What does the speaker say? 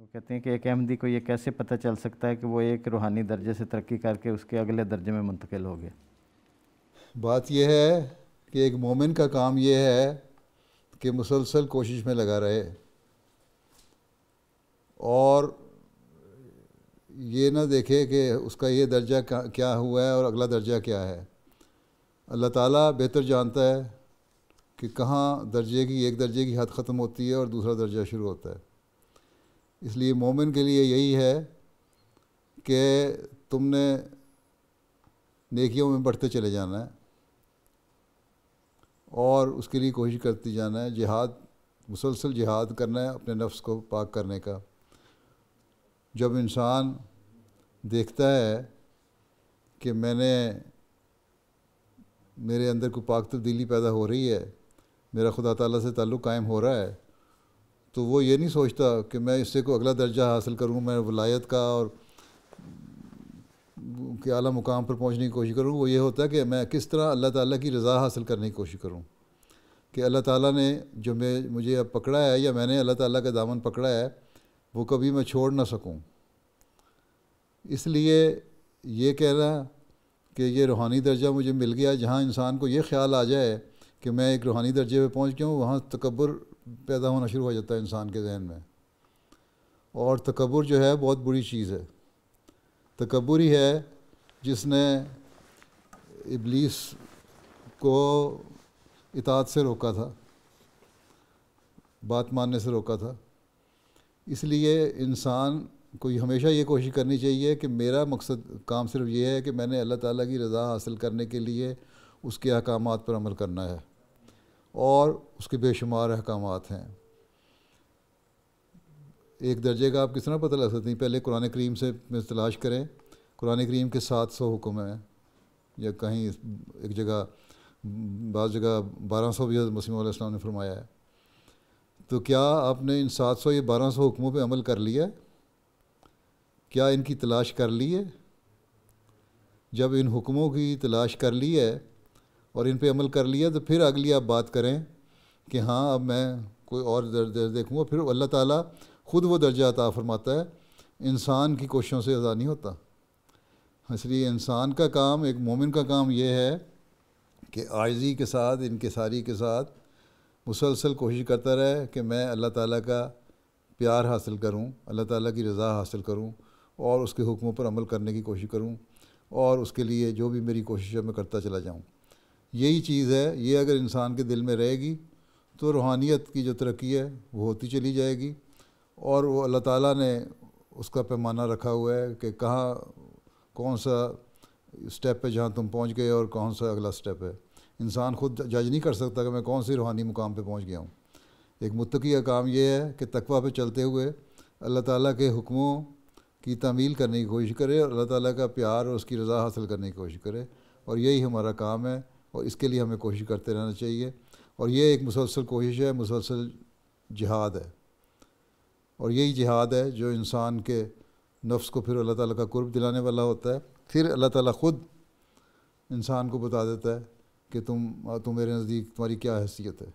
وہ کہتے ہیں کہ ایک احمدی کو یہ کیسے پتہ چل سکتا ہے کہ وہ ایک روحانی درجے سے ترقی کر کے اس کے اگلے درجے میں منتقل ہو گیا؟ بات یہ ہے کہ ایک مومن کا کام یہ ہے کہ مسلسل کوشش میں لگا رہے اور یہ نہ دیکھے کہ اس کا یہ درجہ کیا ہوا ہے اور اگلا درجہ کیا ہے۔ اللہ تعالیٰ بہتر جانتا ہے کہ کہاں ایک درجے کی حد ختم ہوتی ہے اور دوسرا درجہ شروع ہوتا ہے۔ اس لیے مومن کے لیے یہی ہے کہ تم نے نیکیوں میں بڑھتے چلے جانا ہے اور اس کے لیے کوشش کرتی جانا ہے، مسلسل جہاد کرنا ہے اپنے نفس کو پاک کرنے کا۔ جب انسان دیکھتا ہے کہ میرے اندر کوئی پاک تبدیلی پیدا ہو رہی ہے، میرا خدا تعالیٰ سے تعلق قائم ہو رہا ہے، تو وہ یہ نہیں سوچتا کہ میں اس سے کوئی اگلا درجہ حاصل کروں، میں ولایت کا اور کہ اعلیٰ مقام پر پہنچنے کی کوشش کروں۔ وہ یہ ہوتا ہے کہ میں کس طرح اللہ تعالیٰ کی رضا حاصل کرنے کی کوشش کروں، کہ اللہ تعالیٰ نے جو مجھے اب پکڑا ہے یا میں نے اللہ تعالیٰ کا دامن پکڑا ہے وہ کبھی میں چھوڑ نہ سکوں۔ اس لیے یہ کہنا کہ یہ روحانی درجہ مجھے مل گیا، جہاں انسان کو یہ خیال آ جائے کہ میں ایک روحانی درجے پہ پہنچ گیا ہوں، وہاں تکبر پیدا ہونا شروع ہو جاتا ہے انسان کے ذہن میں۔ اور تکبر جو ہے بہت بری چیز ہے۔ تکبر ہی ہے جس نے ابلیس کو اطاعت سے روکا تھا، بات ماننے سے روکا تھا۔ اس لیے انسان کو ہمیشہ یہ کوشش کرنی چاہیے کہ میرا کام صرف یہ ہے کہ میں نے اللہ تعالیٰ کی رضا حاصل کرنے کے لیے اس کے احکامات پر عمل کرنا ہے، اور اس کے بے شمار احکامات ہیں۔ ایک درجے کا آپ کس طرح پتہ لگ سکتے ہیں؟ پہلے قرآن کریم سے تلاش کریں۔ قرآن کریم کے 700 حکم ہیں، یا کہیں ایک جگہ بعض جگہ 1200 بھی حضرت مسیح علیہ السلام نے فرمایا ہے۔ تو کیا آپ نے ان 700 یا 1200 حکموں پہ عمل کر لیا ہے؟ کیا ان کی تلاش کر لی ہے؟ جب ان حکموں کی تلاش کر لی ہے اور ان پہ عمل کر لیا تو پھر اگلی آپ بات کریں کہ ہاں اب میں کوئی اور درجہ دیکھوں گا۔ پھر اللہ تعالیٰ خود وہ درجہ عطا فرماتا ہے، انسان کی کوششوں سے عطا نہیں ہوتا۔ اس لیے انسان کا کام، ایک مومن کا کام یہ ہے کہ عاجزی کے ساتھ، انکساری کے ساتھ مسلسل کوشش کرتا رہے کہ میں اللہ تعالیٰ کا پیار حاصل کروں، اللہ تعالیٰ کی رضا حاصل کروں، اور اس کے حکموں پر عمل کرنے کی کوشش کروں، اور اس کے لیے جو بھی میری کوشش ہے میں کرتا چلا جاؤں۔ یہی چیز ہے، یہ اگر انسان کے دل میں رہے گی تو روحانیت کی جو ترقی ہے وہ ہوتی چلی جائے گی، اور وہ اللہ تعالیٰ نے اس کا پیمانہ رکھا ہوا ہے کہ کون سا اسٹیپ ہے جہاں تم پہنچ گئے اور کون سا اگلا اسٹیپ ہے۔ انسان خود جج نہیں کر سکتا کہ میں کون سی روحانی مقام پہ پہنچ گیا ہوں۔ ایک متقی کا کام یہ ہے کہ تقویٰ پہ چلتے ہوئے اللہ تعالیٰ کے حکموں کی تعمیل کرنے کی کوشش کرے، اور اللہ تعالیٰ کا پیار اور اس کی رضا حاصل کرنے کی کوشش کرے، اور یہی ہمارا کام ہے، اور اس کے لیے ہمیں کوشش کرتے رہنا چاہیے۔ اور یہ ایک مسلسل کوشش ہے، مسلسل جہاد ہے، اور یہی جہاد ہے جو انسان کے نفس کو پھر اللہ تعالیٰ کا قرب دلانے والا ہوتا ہے۔ پھر اللہ تعالیٰ خود انسان کو بتا دیتا ہے کہ تم میرے نزدیک تمہاری کیا حیثیت ہے۔